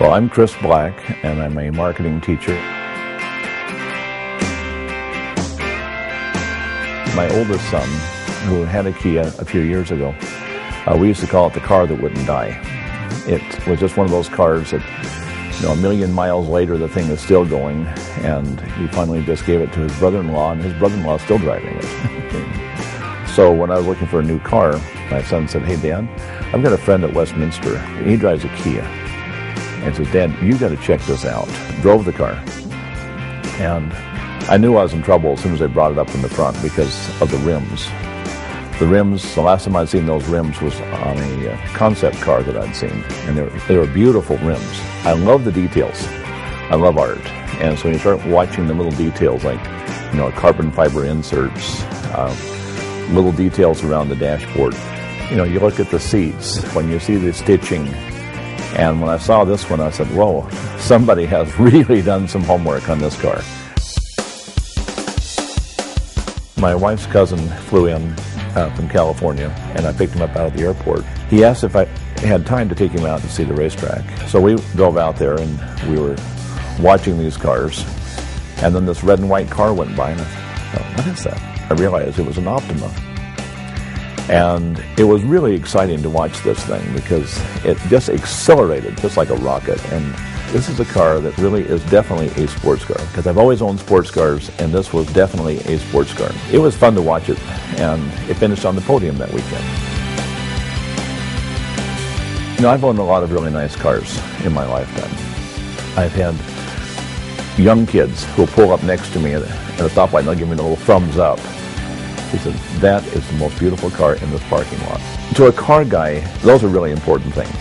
Well, I'm Chris Black, and I'm a marketing teacher. My oldest son, who had a Kia a few years ago, we used to call it the car that wouldn't die. It was just one of those cars that, a million miles later, the thing is still going, and he finally just gave it to his brother-in-law, and his brother-in-law is still driving it. So when I was looking for a new car, my son said, "Hey, Dad, I've got a friend at Westminster. He drives a Kia." And he says, "Dad, you got to check this out." Drove the car, and I knew I was in trouble as soon as I brought it up in the front because of the rims. The rims, the last time I'd seen those rims was on a concept car that I'd seen, and they were beautiful rims. I love the details. I love art, and so when you start watching the little details like, carbon fiber inserts, little details around the dashboard. You look at the seats, when you see the stitching. And when I saw this one, I said, whoa, somebody has really done some homework on this car. My wife's cousin flew in from California, and I picked him up out of the airport. He asked if I had time to take him out to see the racetrack. So we drove out there, and we were watching these cars. And then this red and white car went by, and I thought, what is that? I realized it was an Optima. And it was really exciting to watch this thing because it just accelerated just like a rocket. And this is a car that really is definitely a sports car, because I've always owned sports cars, and this was definitely a sports car. It was fun to watch it, and it finished on the podium that weekend. I've owned a lot of really nice cars in my lifetime. I've had young kids who'll pull up next to me at a stoplight and they'll give me a little thumbs up. He said, "That is the most beautiful car in this parking lot." To a car guy, those are really important things.